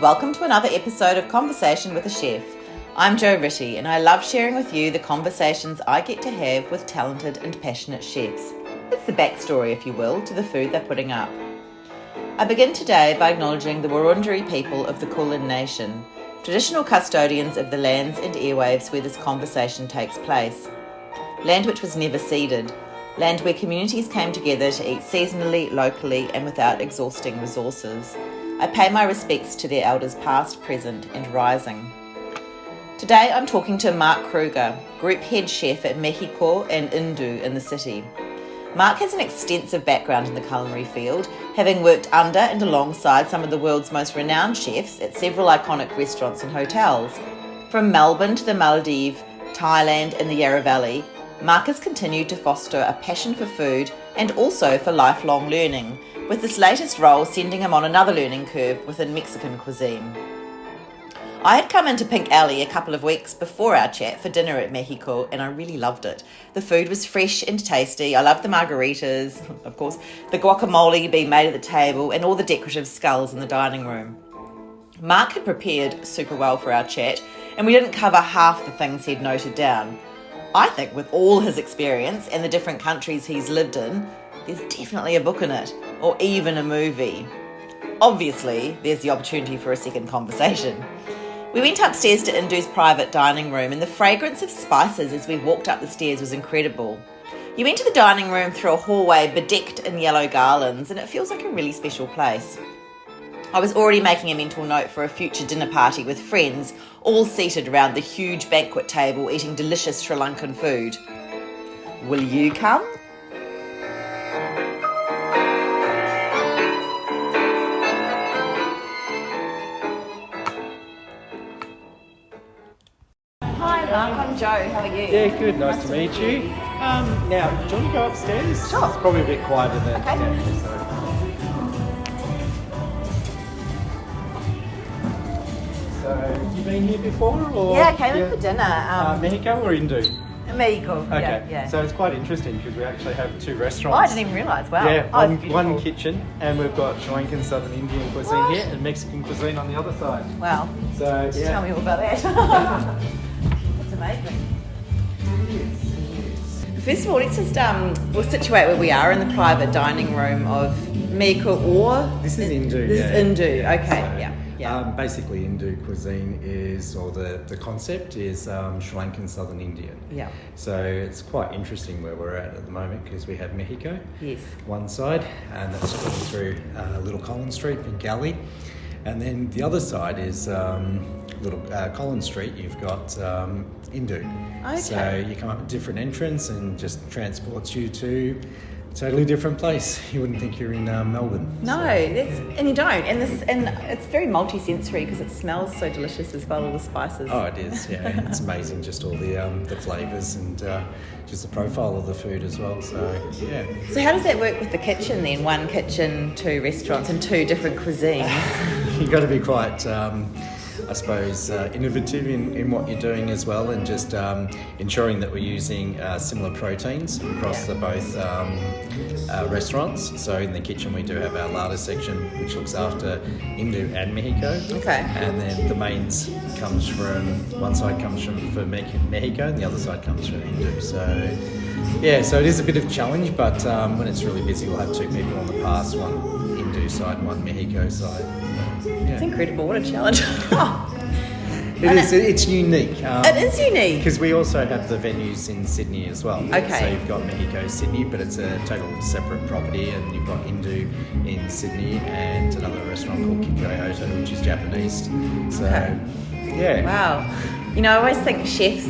welcome to another episode of Conversation with a Chef. I'm Jo Ritty and I love sharing with you the conversations I get to have with talented and passionate chefs. It's the backstory, if you will, to the food they're putting up. I begin today by acknowledging the Wurundjeri people of the Kulin Nation, traditional custodians of the lands and airwaves where this conversation takes place. Land which was never ceded, land where communities came together to eat seasonally, locally and without exhausting resources. I pay my respects to their elders past, present and rising. Today I'm talking to Mark Krueger, Group Head Chef at Mejico and Indu in the city. Mark has an extensive background in the culinary field, having worked under and alongside some of the world's most renowned chefs at several iconic restaurants and hotels. From Melbourne to the Maldives, Thailand and the Yarra Valley, Mark has continued to foster a passion for food and also for lifelong learning, with this latest role sending him on another learning curve within Mexican cuisine. I had come into Pink Alley a couple of weeks before our chat for dinner at Mejico and I really loved it. The food was fresh and tasty. I loved the margaritas, of course, the guacamole being made at the table and all the decorative skulls in the dining room. Mark had prepared super well for our chat and we didn't cover half the things he'd noted down. I think with all his experience and the different countries he's lived in, there's definitely a book in it, or even a movie. Obviously, there's the opportunity for a second conversation. We went upstairs to Indu's private dining room and the fragrance of spices as we walked up the stairs was incredible. You enter the dining room through a hallway bedecked in yellow garlands and it feels like a really special place. I was already making a mental note for a future dinner party with friends, all seated around the huge banquet table eating delicious Sri Lankan food. Will you come? Hi Mark, I'm Jo, how are you? Yeah, good, nice to meet you. Now, do you want to go upstairs? Sure. It's probably a bit quieter than Okay. down here, so. So, you been here before? Or? Yeah, I came in for dinner. Mejico or Indu? Mejico, Okay, yeah. so it's quite interesting because we actually have two Oh, restaurants. I didn't even realise, wow. Yeah, Oh, it's beautiful. one kitchen, and we've got Sri Lankan Southern Indian cuisine What? here and Mexican cuisine on the other side. Wow. So, yeah. Tell me all about that. That's amazing. First of all, let's just we'll situate where we are in the private dining room of Mejico or This is Indu, This yeah. is Indu, okay, So, yeah. basically, Indu cuisine is, or the concept is Sri Lankan Southern Indian. Yeah. So it's quite interesting where we're at the moment because we have Mejico, Yes. one side, and that's going through Little Collins Street, Pink Alley. And then the other side is Little Collins Street, you've got Indu. Okay. So you come up with a different entrance and just transports you to a totally different place. You wouldn't think you're in Melbourne. No, So, and you don't. And it's very multi-sensory because it smells so delicious as well, all the spices. Oh, it is, yeah. It's amazing, just all the flavours and just the profile of the food as well. So, yeah. So how does that work with the kitchen then? One kitchen, two restaurants and two different cuisines. You've got to be quite, I suppose, innovative in what you're doing as well, and just ensuring that we're using similar proteins across the both restaurants. So in the kitchen we do have our larder section, which looks after Indu and Mejico. Okay. And then the mains comes from, one side comes from for Mejico and the other side comes from Indu. So yeah, so it is a bit of a challenge, but when it's really busy we'll have two people on the pass, one Indu side, one Mejico side. It's incredible, what a challenge. It's unique. It is unique. Because we also have the venues in Sydney as well. Okay. So you've got Mejico Sydney, but it's a total separate property, and you've got Indu in Sydney and another restaurant called Krueger, which is Japanese. So, yeah. Wow. You know, I always think chefs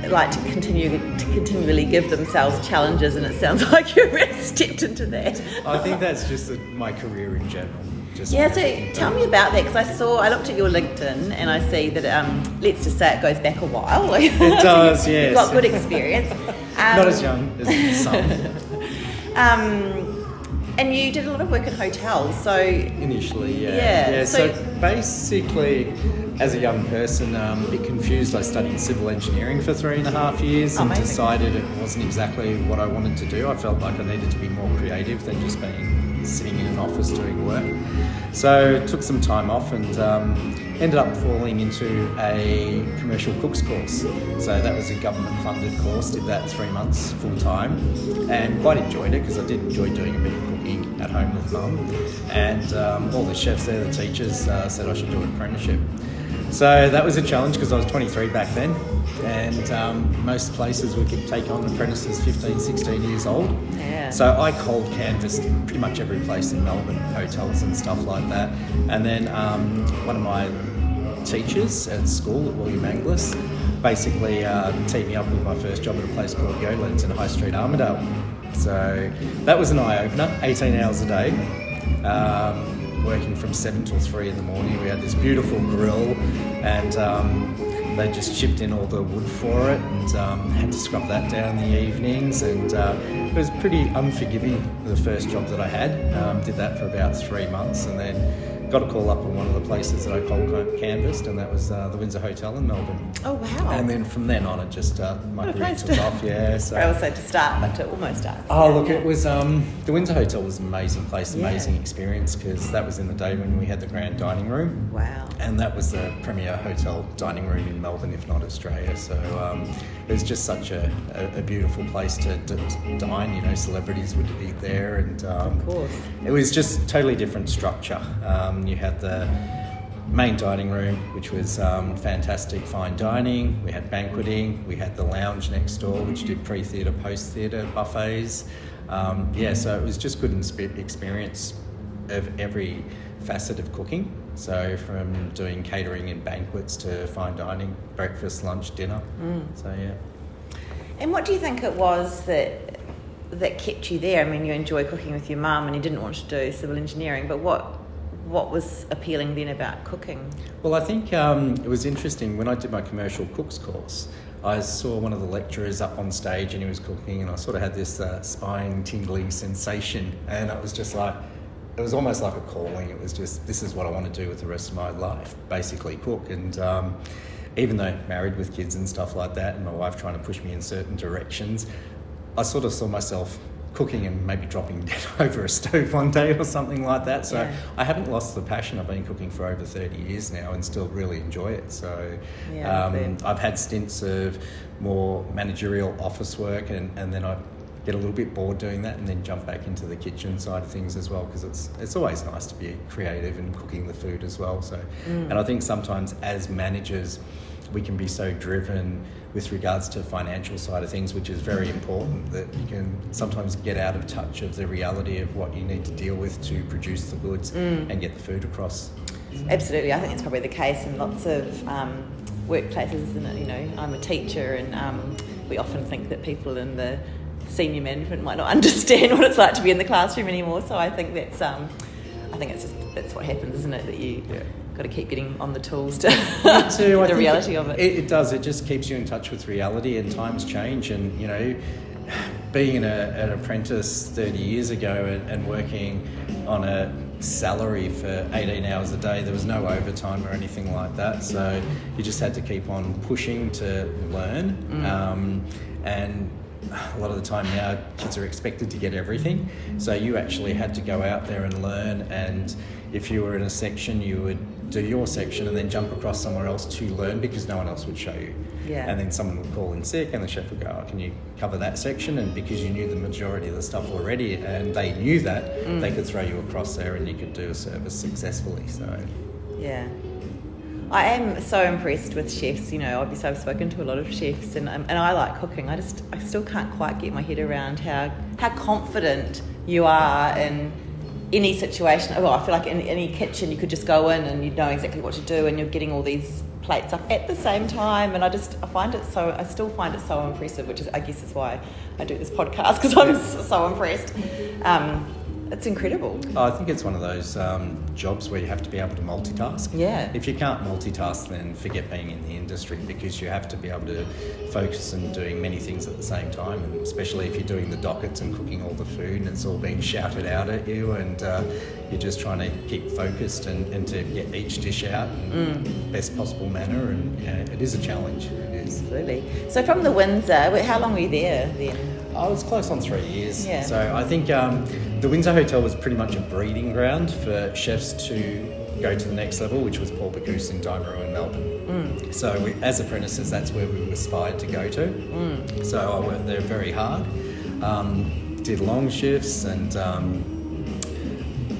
like to continually give themselves challenges, and it sounds like you really stepped into that. I think that's just my career in general. Yeah, so tell me about that, because I looked at your LinkedIn and I see that, let's just say it goes back a while. It does, yes. You've got good experience. Not as young as some. And you did a lot of work in hotels, so... Initially, yeah. Yeah, So basically, as a young person, a bit confused, I studied civil engineering for 3.5 years and Amazing. decided it wasn't exactly what I wanted to do. I felt like I needed to be more creative than just being sitting in an office doing work. So took some time off and ended up falling into a commercial cook's course. So that was a government funded course, did that 3 months full time and quite enjoyed it because I did enjoy doing a bit of cooking at home with mum. And all the chefs there, the teachers, said I should do an apprenticeship. So that was a challenge because I was 23 back then, and most places we could take on apprentices 15, 16 years old. Yeah. So I cold canvassed pretty much every place in Melbourne, hotels and stuff like that. And then one of my teachers at school at William Anglis basically teed me up with my first job at a place called Garlands in High Street, Armidale. So that was an eye-opener, 18 hours a day. Working from 7 till 3 in the morning. We had this beautiful grill and they just chipped in all the wood for it and had to scrub that down in the evenings, and it was pretty unforgiving, the first job that I had. Did that for about 3 months and then got a call up on one of the places that I cold canvassed, and that was the Windsor Hotel in Melbourne. Oh wow. And then from then on it just my career took off. Yeah. So I also to start but to almost start. Oh look, it was the Windsor Hotel was an amazing place, amazing experience, because that was in the day when we had the grand dining room. Wow. And that was the premier hotel dining room in Melbourne, if not Australia. So it was just such a beautiful place to dine. You know, celebrities would eat there, and of course. It was just totally different structure. You had the main dining room, which was fantastic, fine dining. We had banqueting. We had the lounge next door, which did pre-theatre, post-theatre buffets. So it was just good experience of every facet of cooking. So from doing catering and banquets to fine dining, breakfast, lunch, dinner. So yeah. And what do you think it was that kept you there? I mean, you enjoy cooking with your mum and you didn't want to do civil engineering, but what was appealing then about cooking? Well, I think it was interesting. When I did my commercial cook's course, I saw one of the lecturers up on stage and he was cooking, and I sort of had this spine tingling sensation, and it was just like, it was almost like a calling. It was just, this is what I want to do with the rest of my life, basically cook. And even though married with kids and stuff like that, and my wife trying to push me in certain directions, I sort of saw myself cooking and maybe dropping dead over a stove one day or something like that. So I haven't lost the passion. I've been cooking for over 30 years now and still really enjoy it. So I've had stints of more managerial office work, and then I get a little bit bored doing that and then jump back into the kitchen side of things as well, because it's always nice to be creative and cooking the food as well. So and I think sometimes as managers we can be so driven with regards to financial side of things, which is very important, that you can sometimes get out of touch of the reality of what you need to deal with to produce the goods and get the food across. Absolutely. I think it's probably the case in lots of workplaces, isn't it? You know, I'm a teacher, and we often think that people in the senior management might not understand what it's like to be in the classroom anymore. So I think that's that's what happens, isn't it? That you got to keep getting on the tools to the reality of it. It does. It just keeps you in touch with reality, and times change. And you know, being an apprentice 30 years ago and working on a salary for 18 hours a day, there was no overtime or anything like that. So you just had to keep on pushing to learn. And a lot of the time now kids are expected to get everything, so you actually had to go out there and learn, and if you were in a section you would do your section and then jump across somewhere else to learn, because no one else would show you. And then someone would call in sick and the chef would go, oh, can you cover that section? And because you knew the majority of the stuff already and they knew that, they could throw you across there and you could do a service successfully. So I am so impressed with chefs. You know, obviously I've spoken to a lot of chefs, and I like cooking. I still can't quite get my head around how confident you are in any situation. Well, I feel like in any kitchen you could just go in and you know exactly what to do, and you're getting all these plates up at the same time. And I still find it so impressive, which is, I guess, is why I do this podcast, because I'm so impressed. It's incredible. I think it's one of those jobs where you have to be able to multitask. If you can't multitask, then forget being in the industry, because you have to be able to focus on doing many things at the same time, and especially if you're doing the dockets and cooking all the food and it's all being shouted out at you, and you're just trying to keep focused and to get each dish out in the best possible manner. And it is a challenge. It Absolutely. So from the Windsor, how long were you there then? I was close on 3 years. Yeah. So I think the Windsor Hotel was pretty much a breeding ground for chefs to go to the next level, which was Paul Bocuse in Daimuru in Melbourne. So as apprentices, that's where we aspired to go to. So I worked there very hard, did long shifts, and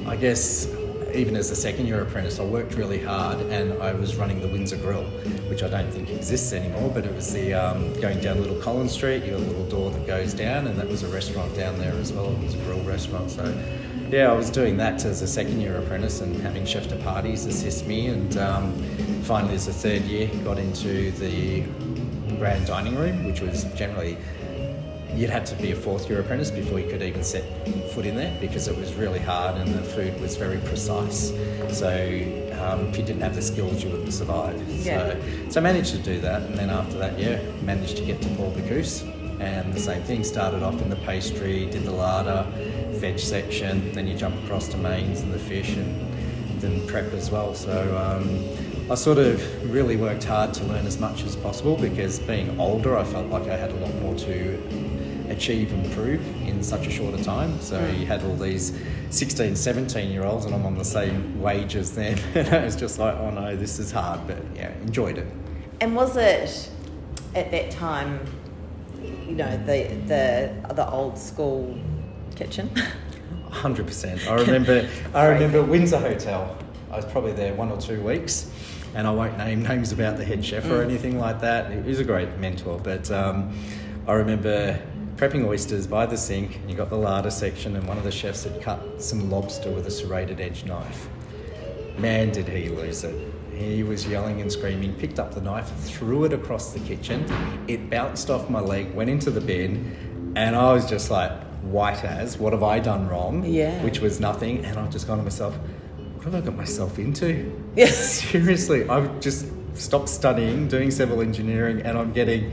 I guess even as a second year apprentice, I worked really hard, and I was running the Windsor Grill, which I don't think exists anymore, but it was the going down Little Collins Street, you got a little door that goes down, and that was a restaurant down there as well. It was a grill restaurant. So yeah, I was doing that as a second year apprentice and having chef de parties assist me, and finally as a third year got into the grand dining room, which was generally you'd had to be a fourth year apprentice before you could even set foot in there, because it was really hard and the food was very precise. So if you didn't have the skills, you wouldn't survive. Yeah. So I managed to do that, and then after that, managed to get to Paul Bocuse, and the same thing. Started off in the pastry, did the larder, veg section, then you jump across to mains and the fish, and then prep as well. So I sort of really worked hard to learn as much as possible, because being older, I felt like I had a lot more to achieve and prove in such a shorter time. So you had all these 16, 17-year-olds, and I'm on the same wage as them. And I was just like, oh no, this is hard, but yeah, enjoyed it. And was it at that time, you know, the old school kitchen? 100%. I remember Windsor Hotel. I was probably there 1 or 2 weeks, and I won't name names about the head chef or anything like that. He was a great mentor, but I remember prepping oysters by the sink, and you got the larder section, and one of the chefs had cut some lobster with a serrated edge knife. Man, did he lose it. He was yelling and screaming, picked up the knife, threw it across the kitchen. It bounced off my leg, went into the bin, and I was just like, white as, what have I done wrong? Yeah. Which was nothing, and I've just gone to myself, what have I got myself into? Yes. Seriously, I've just stopped studying, doing civil engineering, and I'm getting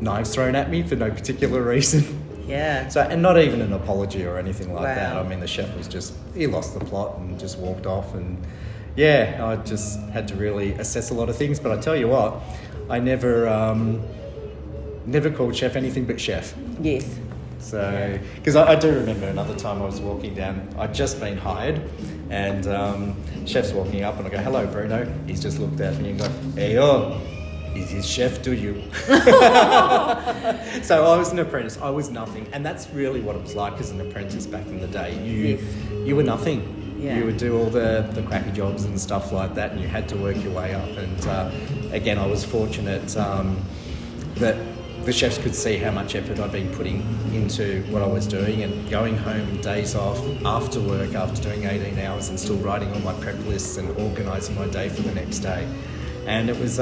knives thrown at me for no particular reason. Yeah. So, and not even an apology or anything like Wow. that. I mean, the chef was just, he lost the plot and just walked off, and yeah, I just had to really assess a lot of things. But I tell you what, I never called chef anything but chef. Yes. So, because I do remember another time I was walking down, I'd just been hired, and chef's walking up, and I go, hello, Bruno. He's just looked at me and go, hey, oh, is his chef to you? So I was an apprentice. I was nothing. And that's really what it was like as an apprentice back in the day. You were nothing. Yeah. You would do all the crappy jobs and stuff like that, and you had to work your way up. And again, I was fortunate that the chefs could see how much effort I'd been putting into what I was doing, and going home days off after work, after doing 18 hours, and still writing all my prep lists and organising my day for the next day. And it was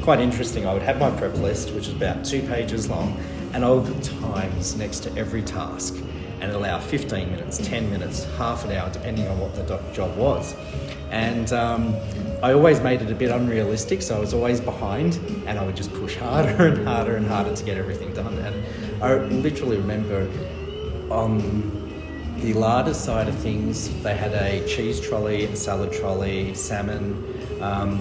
quite interesting. I would have my prep list, which was about 2 pages long, and I would put times next to every task and allow 15 minutes, 10 minutes, half an hour, depending on what the job was. And I always made it a bit unrealistic, so I was always behind, and I would just push harder and harder and harder to get everything done. And I literally remember on the larder side of things, they had a cheese trolley, a salad trolley, salmon,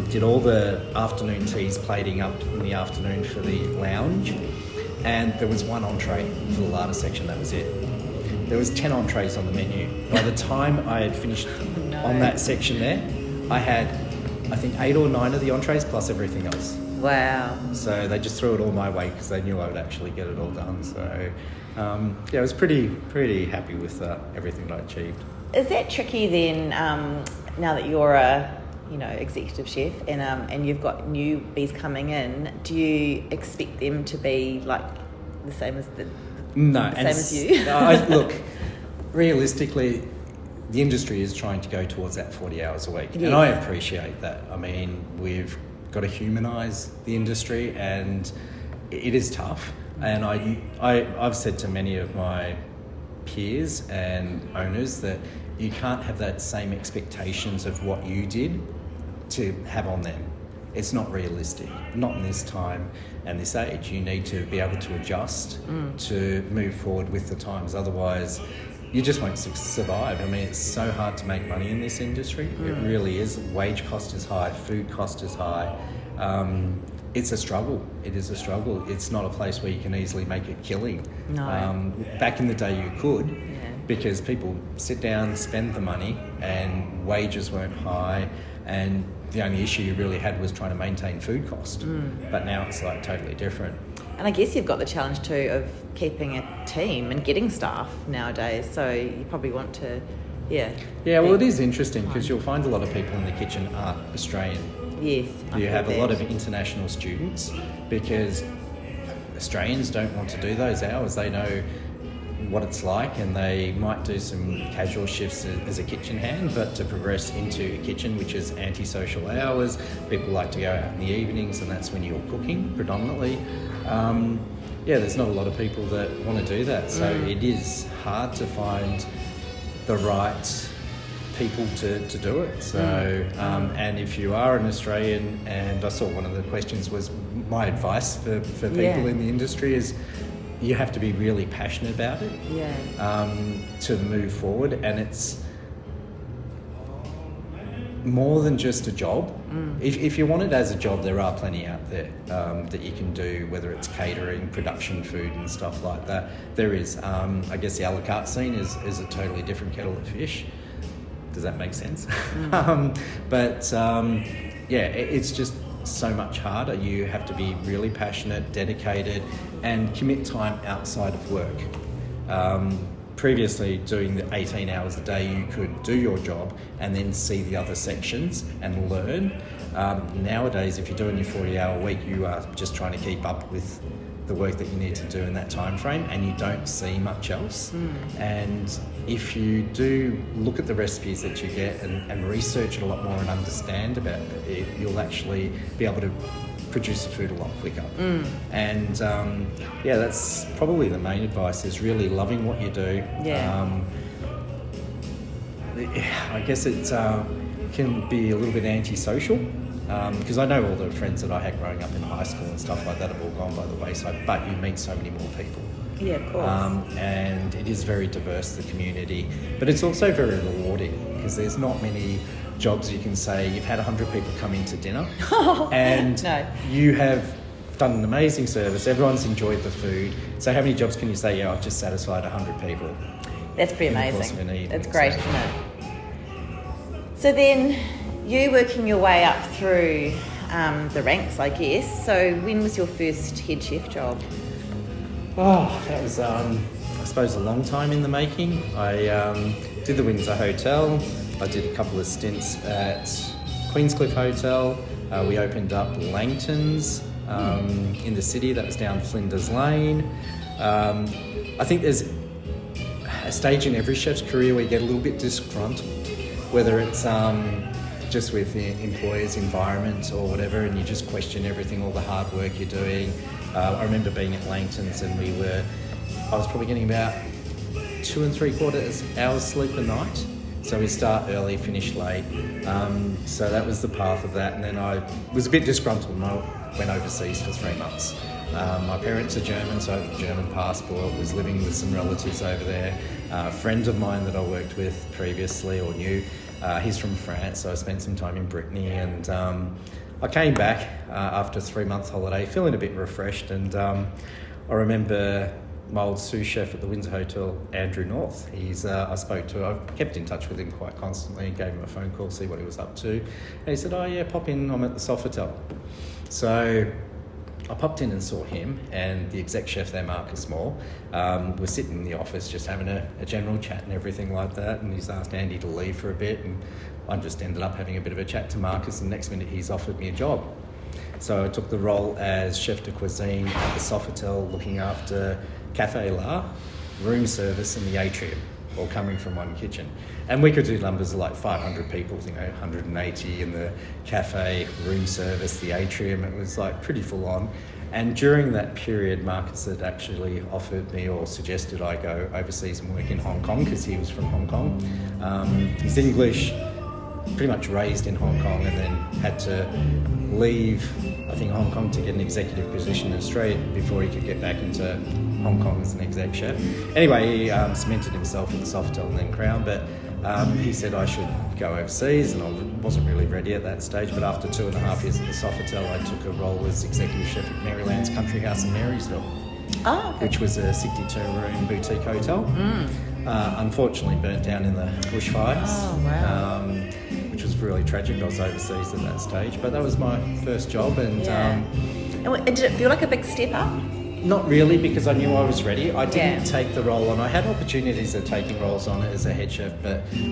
did all the afternoon teas plating up in the afternoon for the lounge, and there was 1 entree for the larder section. That was it. There was 10 entrees on the menu. By the time I had finished on that section there, I had, I think, 8 or 9 of the entrees plus everything else. Wow. So they just threw it all my way because they knew I would actually get it all done. So yeah, I was pretty happy with everything that I achieved. Is that tricky then, now that you're a executive chef, and you've got newbies coming in? Do you expect them to be like the same as you? Look, realistically, the industry is trying to go towards that 40 hours a week, yes. And I appreciate that. I mean, we've got to humanise the industry, and it is tough. And I've said to many of my peers and owners that you can't have that same expectations of what you did to have on them. It's not realistic, not in this time and this age. You need to be able to adjust to move forward with the times. Otherwise, you just won't survive. I mean, it's so hard to make money in this industry. It really is. Wage cost is high, food cost is high. it's a struggle. It is a struggle. It's not a place where you can easily make a killing. No. Back in the day you could, because people sit down, spend the money, and wages weren't high, and the only issue you really had was trying to maintain food cost. But now it's like totally different. And I guess you've got the challenge too of keeping a team and getting staff nowadays, so you probably want to, Yeah, well, it is interesting because you'll find a lot of people in the kitchen aren't Australian. Yes. You have a lot of international students because Australians don't want to do those hours. They know what it's like, and they might do some casual shifts as a kitchen hand, but to progress into a kitchen, which is antisocial hours, people like to go out in the evenings, and that's when you're cooking predominantly. There's not a lot of people that want to do that, so it is hard to find the right people to do it. So, and if you are an Australian, and I saw one of the questions was my advice for people in the industry is you have to be really passionate about it to move forward, and it's more than just a job. If you want it as a job, there are plenty out there that you can do, whether it's catering, production food and stuff like that. There is. I guess the a la carte scene is a totally different kettle of fish. Does that make sense? It's just so much harder. You have to be really passionate, dedicated, and commit time outside of work. Previously, doing the 18 hours a day, you could do your job and then see the other sections and learn. Nowadays, if you're doing your 40-hour week, you are just trying to keep up with the work that you need to do in that time frame, and you don't see much else. And if you do look at the recipes that you get and research it a lot more and understand about it, you'll actually be able to produce the food a lot quicker. And that's probably the main advice, is really loving what you do. I guess it can be a little bit antisocial, because I know all the friends that I had growing up in high school and stuff like that have all gone by the wayside, but you meet so many more people. Yeah, of course. And it is very diverse, the community, but it's also very rewarding, because there's not many jobs you can say you've had 100 people come in to dinner and you have done an amazing service, everyone's enjoyed the food. So how many jobs can you say, I've just satisfied 100 people? That's pretty amazing. That's great, isn't it? So then you working your way up through the ranks, I guess. So when was your first head chef job? That was, I suppose, a long time in the making. I did the Windsor Hotel. I did a couple of stints at Queenscliff Hotel. We opened up Langton's in the city. That was down Flinders Lane. I think there's a stage in every chef's career where you get a little bit disgruntled, whether it's just with the employer's environment or whatever, and you just question everything, all the hard work you're doing. I remember being at Langton's, and I was probably getting about 2 3/4 hours sleep a night. So we start early, finish late. So that was the path of that. And then I was a bit disgruntled, and I went overseas for 3 months. My parents are German, so I had a German passport, was living with some relatives over there. A friend of mine that I worked with previously or knew, he's from France, so I spent some time in Brittany, and I came back after a 3-month holiday feeling a bit refreshed, and I remember my old sous chef at the Windsor Hotel, Andrew North. I've kept in touch with him quite constantly, gave him a phone call, see what he was up to. And he said, pop in, I'm at the Sofitel. So I popped in and saw him, and the exec chef there, Marcus Moore, was sitting in the office just having a general chat and everything like that, and he's asked Andy to leave for a bit, and I just ended up having a bit of a chat to Marcus, and next minute he's offered me a job. So I took the role as chef de cuisine at the Sofitel, looking after Cafe La, room service, and the atrium, all coming from one kitchen. And we could do numbers of like 500 people, 180 in the cafe, room service, the atrium. It was like pretty full on. And during that period, Marcus had actually offered me or suggested I go overseas and work in Hong Kong, because he was from Hong Kong. His English pretty much raised in Hong Kong and then had to leave, I think, Hong Kong to get an executive position in Australia before he could get back into Hong Kong as an exec chef. Anyway, he cemented himself at the Sofitel and then Crown, but he said I should go overseas, and I wasn't really ready at that stage. But after 2.5 years at the Sofitel, I took a role as executive chef at Maryland's Country House in Marysville, which was a 62-room boutique hotel. Unfortunately burnt down in the bushfires. Oh, wow. Which was really tragic. I was overseas at that stage, but that was my first job, and And did it feel like a big step up? not really, because I knew I was ready. I didn't take the role on. I had opportunities of taking roles on as a head chef,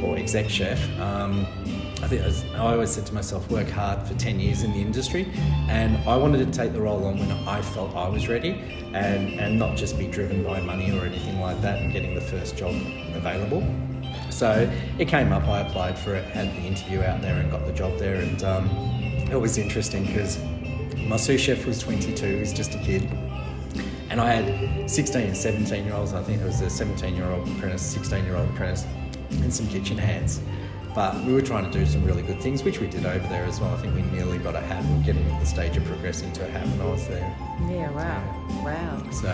or exec chef. I always said to myself, work hard for 10 years in the industry, and I wanted to take the role on when I felt I was ready, and not just be driven by money or anything like that and getting the first job available. So it came up, I applied for it, had the interview out there and got the job there, and it was interesting because my sous chef was 22, he was just a kid, and I had 16 and 17-year-olds. I think there was a 17-year-old apprentice, 16-year-old apprentice, and some kitchen hands. But we were trying to do some really good things, which we did over there as well. I think we nearly got a hat. We were getting at the stage of progressing to a hat when I was there. Yeah, wow. So.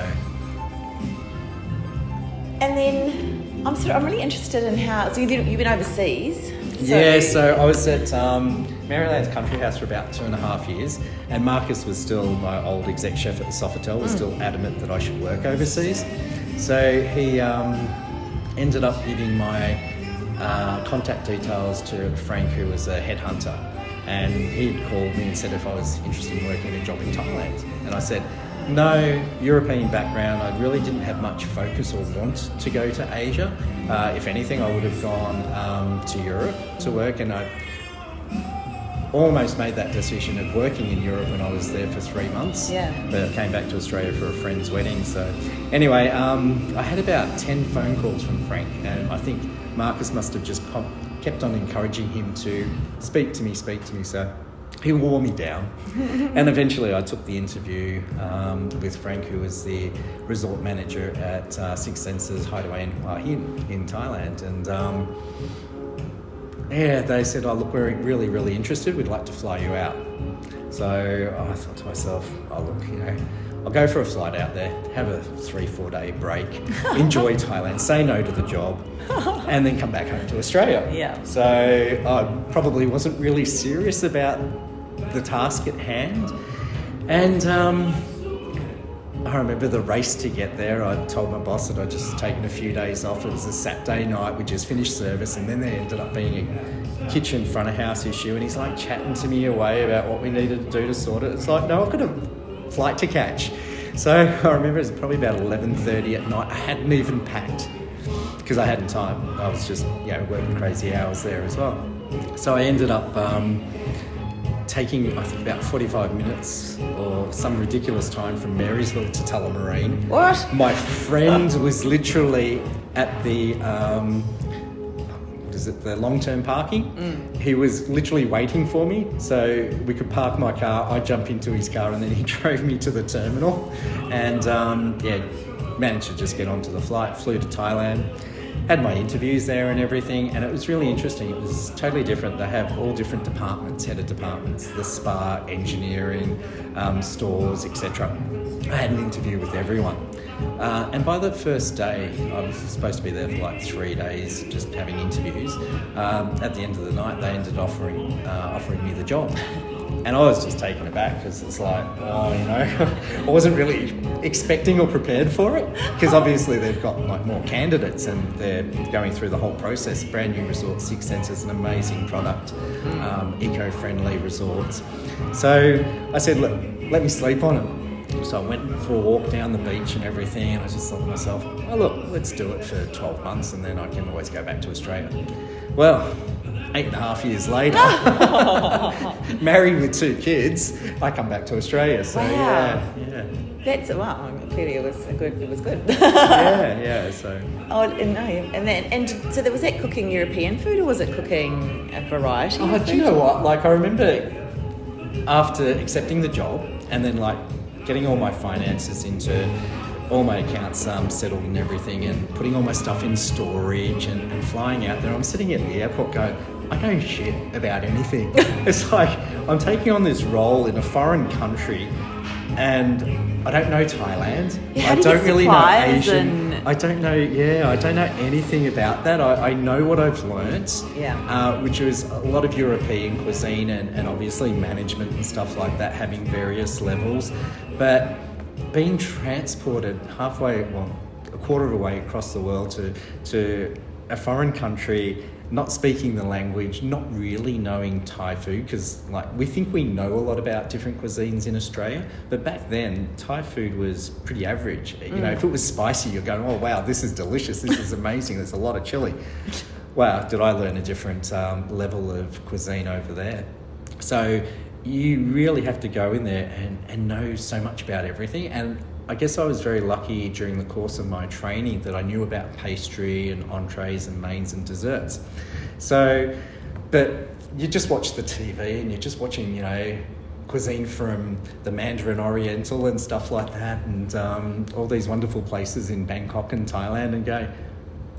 And then I'm really interested in how. So you've been overseas. So I was at Maryland's Country House for about 2.5 years, and Marcus was still my old exec chef at the Sofitel, was still adamant that I should work overseas. So he ended up giving my contact details to Frank, who was a headhunter, and he'd called me and said if I was interested in working a job in Thailand, and I said no. European background, I really didn't have much focus or want to go to Asia. If anything, I would have gone to Europe to work, and I almost made that decision of working in Europe when I was there for 3 months. But I came back to Australia for a friend's wedding. So anyway, I had about 10 phone calls from Frank, and I think Marcus must have just kept on encouraging him to speak to me. So he wore me down. And eventually I took the interview with Frank, who was the resort manager at Six Senses Hideaway in Hua Hin in Thailand. And they said, oh, look, we're really, really interested. We'd like to fly you out. So I thought to myself, oh, look, I'll go for a flight out there, have a 3-4 day break, enjoy Thailand, say no to the job, and then come back home to Australia. So I probably wasn't really serious about the task at hand. And I remember the race to get there. I told my boss that I'd just taken a few days off. It was a Saturday night. We just finished service, and then there ended up being a kitchen front of house issue, and he's like chatting to me away about what we needed to do to sort it. It's like, no, I've got a flight to catch. So I remember it was probably about 11:30 at night. I hadn't even packed because I hadn't time. I was just working crazy hours there as well. So I ended up taking, I think, about 45 minutes or some ridiculous time from Marysville to Tullamarine. What? My friend was literally at the the long-term parking. He was literally waiting for me, so we could park my car, I'd jump into his car, and then he drove me to the terminal, and managed to just get onto the flight, flew to Thailand, had my interviews there and everything, and it was really interesting. It was totally different. They have all different departments, head of departments, the spa, engineering, stores, etc. I had an interview with everyone. And by the first day, I was supposed to be there for like 3 days, just having interviews. At the end of the night, they ended offering me the job. And I was just taken aback because it's like, I wasn't really expecting or prepared for it, because obviously they've got like more candidates and they're going through the whole process. Brand new resort, Six Senses, an amazing product, eco-friendly resorts. So I said, look, let me sleep on it. So I went for a walk down the beach and everything, and I just thought to myself, oh look, let's do it for 12 months and then I can always go back to Australia. Well, 8.5 years later, married with 2 kids, I come back to Australia. So yeah. That's clearly it was good. So. Oh no, and so there was that cooking European food, or was it cooking a variety? Oh, do you know what? Like, I remember after accepting the job and then like getting all my finances into all my accounts settled and everything, and putting all my stuff in storage and flying out there, I'm sitting at the airport going, I know shit about anything. It's like I'm taking on this role in a foreign country, and I don't know Thailand. Yeah, I don't really know Asian. I don't know. Yeah, I don't know anything about that. I know what I've learnt. Yeah. Which is a lot of European cuisine and obviously management and stuff like that, having various levels, but being transported halfway, well, a quarter of a way across the world to a foreign country, not speaking the language, not really knowing Thai food, because like we think we know a lot about different cuisines in Australia, but back then Thai food was pretty average. You know, if it was spicy, you're going, oh wow, this is delicious, this is amazing, there's a lot of chili. Wow, did I learn a different level of cuisine over there. So you really have to go in there and know so much about everything. And I guess I was very lucky during the course of my training that I knew about pastry and entrees and mains and desserts. So, but you just watch the TV and you're just watching, you know, cuisine from the Mandarin Oriental and stuff like that, and all these wonderful places in Bangkok and Thailand, and go,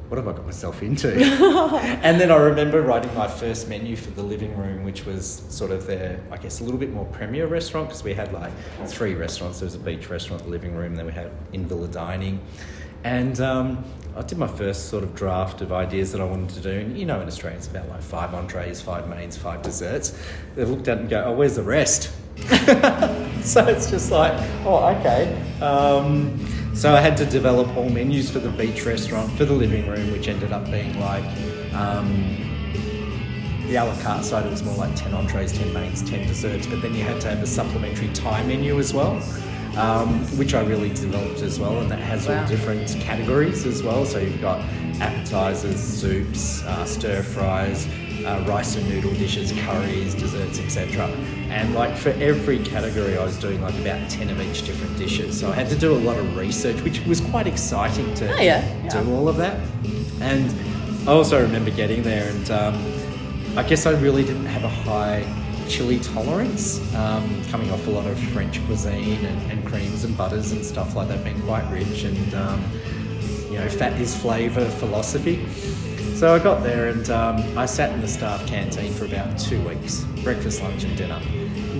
what have I got myself into? And then I remember writing my first menu for the living room, which was sort of their, I guess, a little bit more premier restaurant, because we had like 3 restaurants. There was a beach restaurant, the living room, then we had in-villa dining. And I did my first sort of draft of ideas that I wanted to do. And you know, in Australia, it's about like 5 entrees, 5 mains, 5 desserts. They looked at it and go, oh, where's the rest? So it's just like, oh, okay. So I had to develop all menus for the beach restaurant, for the living room, which ended up being like the a la carte side. It was more like 10 entrees, 10 mains, 10 desserts, but then you had to have a supplementary Thai menu as well, which I really developed as well, and that has all different categories as well. So you've got appetizers, soups, stir fries, rice and noodle dishes, curries, desserts, etc. And like for every category I was doing like about 10 of each different dishes. So I had to do a lot of research, which was quite exciting to do all of that. And I also remember getting there, and I guess I really didn't have a high chili tolerance, coming off a lot of French cuisine and creams and butters and stuff like that, being quite rich, and you know, fat is flavour philosophy. So I got there, and I sat in the staff canteen for about 2 weeks, breakfast, lunch and dinner,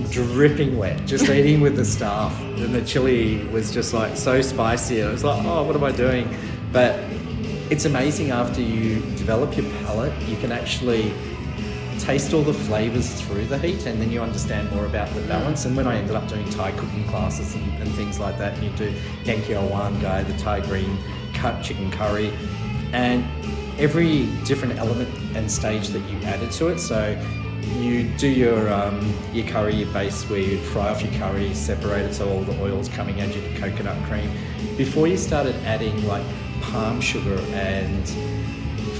dripping wet, just eating with the staff. And the chili was just like so spicy, and I was like, oh, what am I doing? But it's amazing, after you develop your palate, you can actually taste all the flavours through the heat, and then you understand more about the balance. And when I ended up doing Thai cooking classes and things like that, and you do Genki Wan Gai, the Thai green chicken curry, and every different element and stage that you added to it. So you do your curry, your base, where you fry off your curry, separate it so all the oil's coming out, your coconut cream. Before you started adding like palm sugar and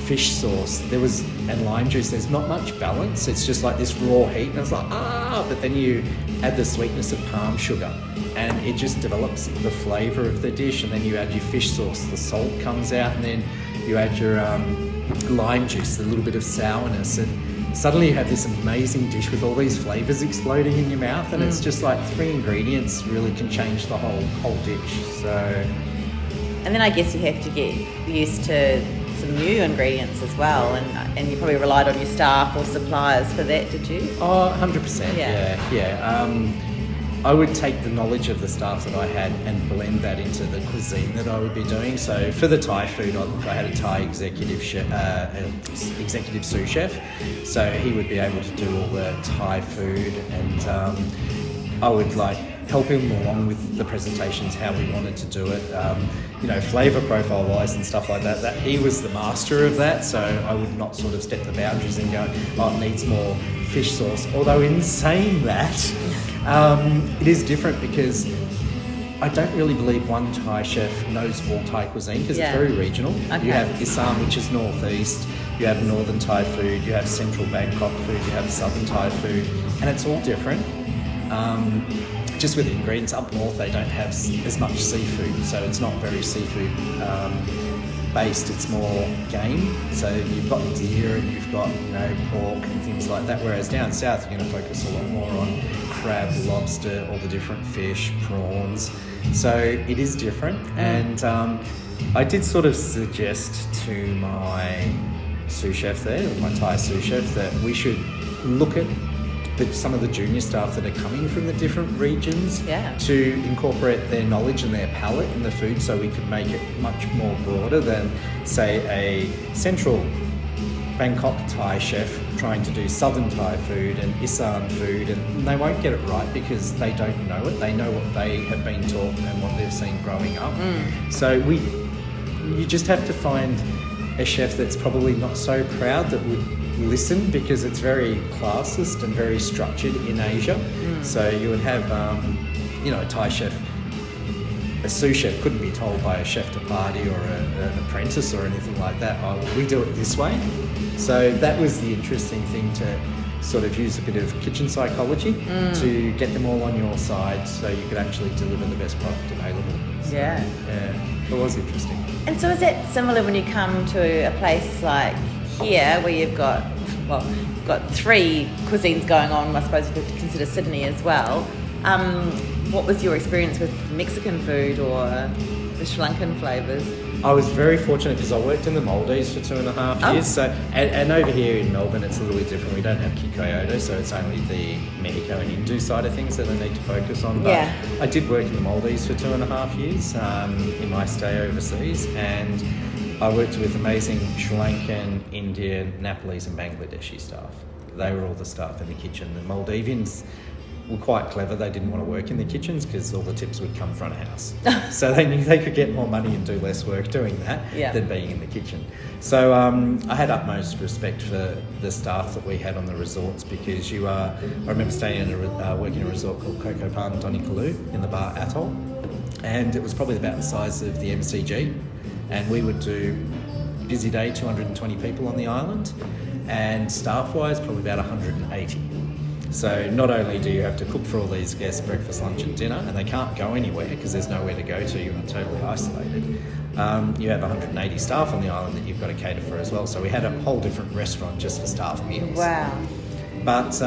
fish sauce, and lime juice, there's not much balance. It's just like this raw heat, and it's like, but then you add the sweetness of palm sugar, and it just develops the flavour of the dish. And then you add your fish sauce, the salt comes out, and then you add your lime juice, a little bit of sourness, and suddenly you have this amazing dish with all these flavours exploding in your mouth. And it's just like 3 ingredients really can change the whole dish. So, and then I guess you have to get used to some new ingredients as well, and you probably relied on your staff or suppliers for that, did you? Oh, 100%. Yeah. I would take the knowledge of the staff that I had and blend that into the cuisine that I would be doing. So for the Thai food, I had a Thai executive sous chef. So he would be able to do all the Thai food, and I would like help him along with the presentations, how we wanted to do it, you know, flavour profile wise and stuff like that. That he was the master of that, so I would not sort of step the boundaries and go, oh, it needs more fish sauce. Although in saying that, it is different, because I don't really believe one Thai chef knows all Thai cuisine, because it's very regional. Okay. You have Assam, which is northeast, you have northern Thai food, you have central Bangkok food, you have southern Thai food, and it's all different. Just with the ingredients, up north they don't have as much seafood, so it's not very seafood based, it's more game. So you've got deer and you've got, you know, pork and things like that, whereas down south you're going to focus a lot more on crab, lobster, all the different fish, prawns. So it is different. And I did sort of suggest to my sous chef there, my Thai sous chef, that we should look at some of the junior staff that are coming from the different regions to incorporate their knowledge and their palate in the food, so we could make it much more broader than, say, a central Bangkok Thai chef trying to do southern Thai food and Isan food, and they won't get it right because they don't know it. They know what they have been taught and what they've seen growing up. So you just have to find a chef that's probably not so proud, that would listen, because it's very classist and very structured in Asia. So you would have, a Thai chef, a sous chef couldn't be told by a chef de partie or an apprentice or anything like that, oh, we do it this way. So that was the interesting thing, to sort of use a bit of kitchen psychology to get them all on your side, so you could actually deliver the best product available. So, yeah, it was interesting. And so is it similar when you come to a place like here, where you've got three cuisines going on, I suppose if you consider Sydney as well? What was your experience with Mexican food or the Sri Lankan flavours? I was very fortunate because I worked in the Maldives for 2.5 years. So, and over here in Melbourne, it's a little bit different. We don't have Krueger, so it's only the Mejico and Indu side of things that I need to focus on. But I did work in the Maldives for 2.5 years in my stay overseas, and I worked with amazing Sri Lankan, Indian, Nepalese and Bangladeshi staff. They were all the staff in the kitchen. The Maldivians were quite clever. They didn't want to work in the kitchens because all the tips would come front of house. So they knew they could get more money and do less work doing that than being in the kitchen. So I had utmost respect for the staff that we had on the resorts, because I remember staying in working in a resort called Coco Palm Donikalu in the Bar Atoll, and it was probably about the size of the MCG, and we would do, busy day, 220 people on the island, and staff-wise probably about 180. So not only do you have to cook for all these guests breakfast, lunch and dinner, and they can't go anywhere because there's nowhere to go to, you're totally isolated, you have 180 staff on the island that you've got to cater for as well. So we had a whole different restaurant just for staff meals. Wow. But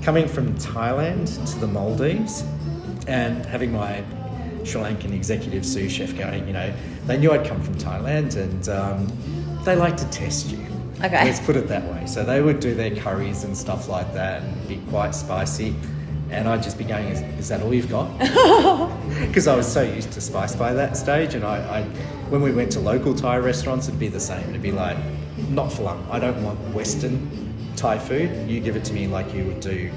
coming from Thailand to the Maldives and having my Sri Lankan executive sous chef going, they knew I'd come from Thailand, and they like to test you. Okay. Let's put it that way. So they would do their curries and stuff like that and be quite spicy. And I'd just be going, is that all you've got? Because I was so used to spice by that stage. And I when we went to local Thai restaurants, it'd be the same. It'd be like, not flan. I don't want Western Thai food. You give it to me like you would do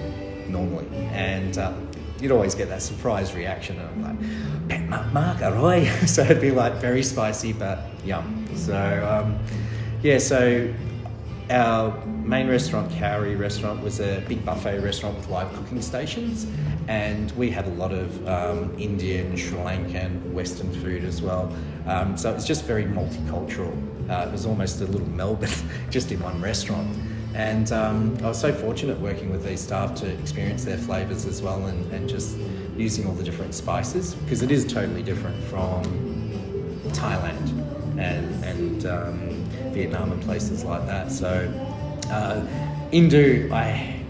normally. And you'd always get that surprise reaction. And I'm like, Pet Mark, Aroy. So it'd be like very spicy, but yum. So, so our main restaurant, Cowrie restaurant, was a big buffet restaurant with live cooking stations, and we had a lot of Indian, Sri Lankan, Western food as well. So it was just very multicultural. It was almost a little Melbourne just in one restaurant. And I was so fortunate working with these staff to experience their flavours as well, and just using all the different spices, because it is totally different from Thailand and Vietnam and places like that. So Indu, I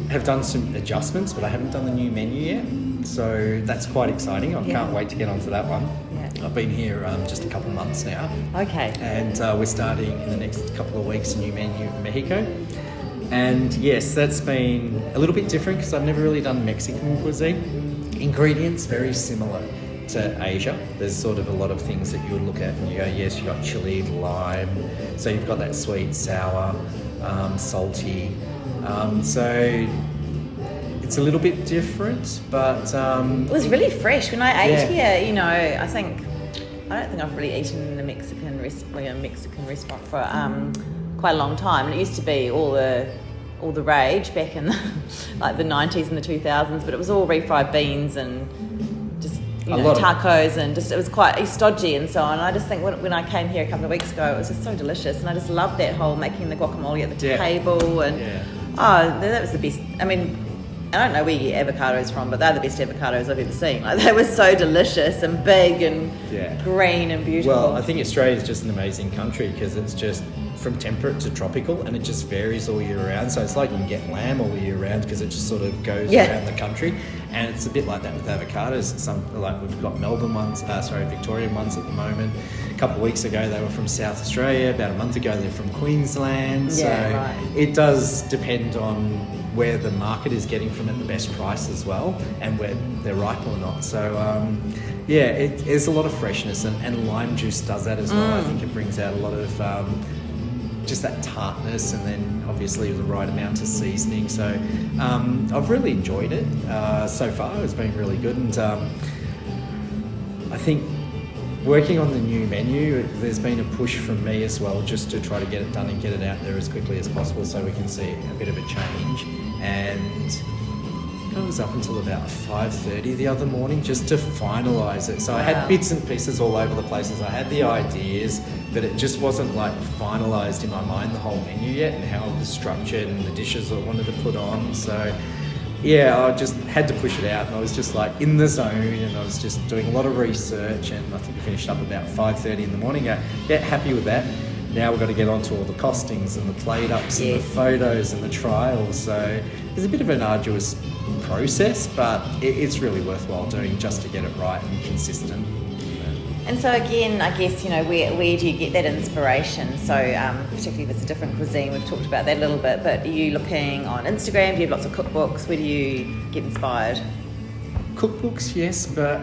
have done some adjustments, but I haven't done the new menu yet. So that's quite exciting. I can't wait to get onto that one. Yeah. I've been here just a couple of months now. Okay. And we're starting in the next couple of weeks a new menu in Mexico. And yes, that's been a little bit different because I've never really done Mexican cuisine. Ingredients very similar to Asia. There's sort of a lot of things that you would look at and you go, yes, you've got chili, lime, so you've got that sweet, sour, salty. So it's a little bit different, but it was really fresh when I ate here. I don't think I've really eaten in a Mexican restaurant for quite a long time. And it used to be all the rage back in the 90s and the 2000s, but it was all refried beans and just tacos, and just it was quite stodgy and so on. And I just think when I came here a couple of weeks ago, it was just so delicious, and I just loved that whole making the guacamole at the table, and that was the best. I mean, I don't know where you get avocados from, but they're the best avocados I've ever seen. They were so delicious and big and green and beautiful. Well, I think Australia is just an amazing country because it's just from temperate to tropical, and it just varies all year round. So it's like you can get lamb all year round because it just sort of goes around the country. And it's a bit like that with avocados. Like we've got Victorian ones at the moment. A couple of weeks ago they were from South Australia. About a month ago they're from Queensland. It does depend on where the market is getting from at the best price as well, and where they're ripe or not. So there's a lot of freshness, and lime juice does that as well. I think it brings out a lot of just that tartness, and then obviously the right amount of seasoning. So I've really enjoyed it so far. It's been really good, and I think working on the new menu, there's been a push from me as well, just to try to get it done and get it out there as quickly as possible, so we can see a bit of a change. And I was up until about 5:30 the other morning just to finalise it. So I had bits and pieces all over the places. I had the ideas, but it just wasn't like finalised in my mind, the whole menu yet, and how it was structured and the dishes I wanted to put on. So I just had to push it out, and I was just like in the zone, and I was just doing a lot of research, and I think we finished up about 5:30 in the morning. Happy with that. Now we've got to get onto all the costings and the plate ups and the photos and the trials. So there's a bit of an arduous process, but it's really worthwhile doing just to get it right and consistent. And so again, I guess, where do you get that inspiration? So particularly if it's a different cuisine, we've talked about that a little bit, but are you looking on Instagram? Do you have lots of cookbooks? Where do you get inspired? Cookbooks, yes, but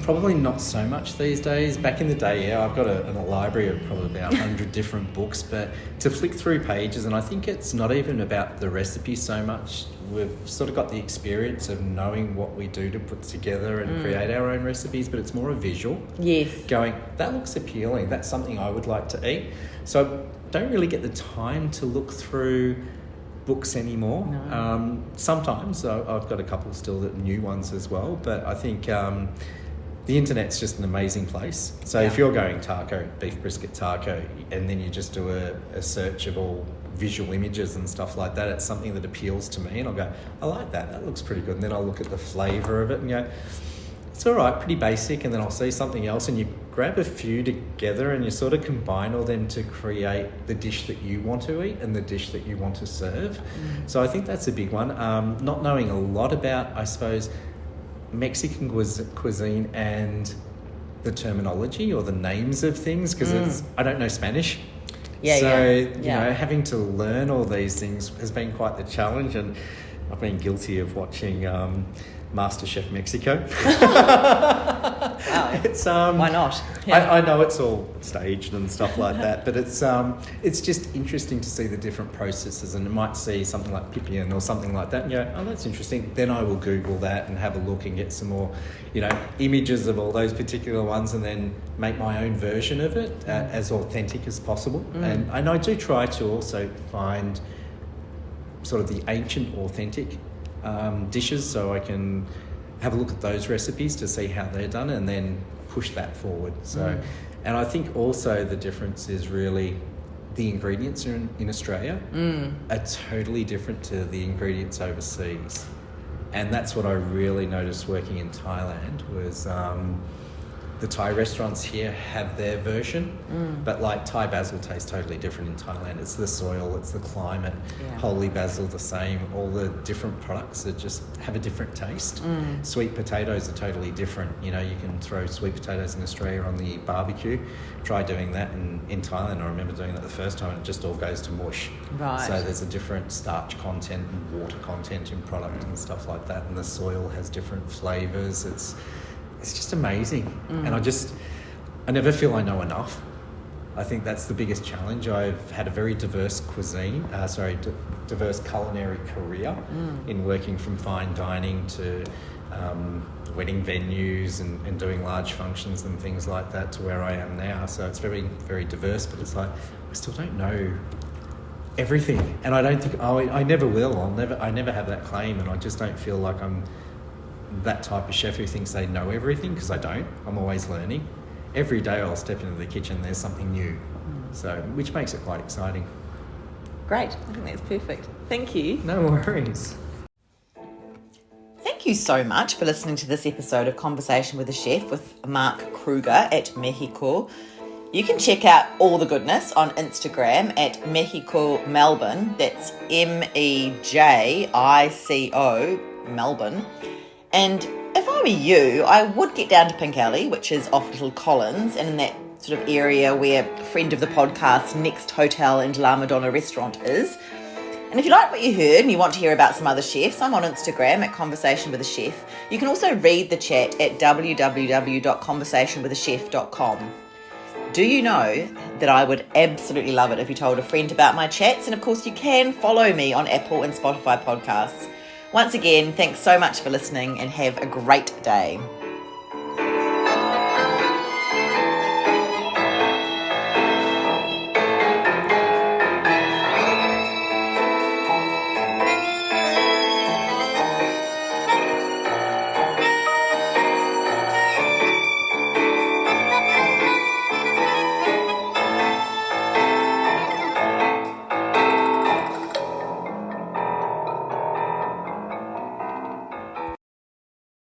probably not so much these days. Back in the day, I've got a library of probably about 100 different books, but to flick through pages, and I think it's not even about the recipe so much. We've sort of got the experience of knowing what we do to put together and create our own recipes, but it's more a visual. Yes. Going, that looks appealing, that's something I would like to eat. So I don't really get the time to look through books anymore. No. Sometimes I've got a couple still, new ones as well, but I think the internet's just an amazing place. So if you're going taco, beef brisket taco, and then you just do a search of all visual images and stuff like that, it's something that appeals to me, and I'll go, I like that, that looks pretty good. And then I'll look at the flavour of it and go, it's all right, pretty basic. And then I'll see something else, and you grab a few together and you sort of combine all them to create the dish that you want to eat and the dish that you want to serve. So I think that's a big one. Not knowing a lot about, I suppose, Mexican cuisine and the terminology or the names of things, because I don't know Spanish. Having to learn all these things has been quite the challenge, and I've been guilty of watching MasterChef Mexico. Wow. It's why not? I know it's all staged and stuff like that, but it's just interesting to see the different processes, and you might see something like pipián or something like that and go, oh, that's interesting. Then I will Google that and have a look and get some more, images of all those particular ones, and then make my own version of it as authentic as possible. And I do try to also find sort of the ancient authentic dishes, so I can have a look at those recipes to see how they're done and then push that forward. So, and I think also the difference is really the ingredients in Australia are totally different to the ingredients overseas. And that's what I really noticed working in Thailand was the Thai restaurants here have their version, but like Thai basil tastes totally different in Thailand. It's the soil, it's the climate. Holy basil the same. All the different products that just have a different taste. Sweet potatoes are totally different. You can throw sweet potatoes in Australia on the barbecue. Try doing that in Thailand. I remember doing that the first time, and it just all goes to mush. Right. So there's a different starch content and water content in product and stuff like that, and the soil has different flavours. It's just amazing. And I never feel I know enough. I think that's the biggest challenge. I've had a very diverse diverse culinary career in working from fine dining to wedding venues and doing large functions and things like that to where I am now. So it's very, very diverse, but it's like, I still don't know everything. And I don't think, I never will. I never have that claim, and I just don't feel like I'm that type of chef who thinks they know everything, because I don't. I'm always learning. Every day I'll step into the kitchen, there's something new. So, which makes it quite exciting. Great. I think that's perfect. Thank you. No worries. Thank you so much for listening to this episode of Conversation with a Chef with Mark Krueger at Mejico. You can check out all the goodness on Instagram at Mejico Melbourne. That's Mejico Melbourne. And if I were you, I would get down to Pink Alley, which is off Little Collins, and in that sort of area where friend of the podcast Next Hotel and La Madonna restaurant is. And if you like what you heard and you want to hear about some other chefs, I'm on Instagram at Conversation with a Chef. You can also read the chat at www.conversationwithachef.com. Do you know that I would absolutely love it if you told a friend about my chats? And of course, you can follow me on Apple and Spotify podcasts. Once again, thanks so much for listening and have a great day.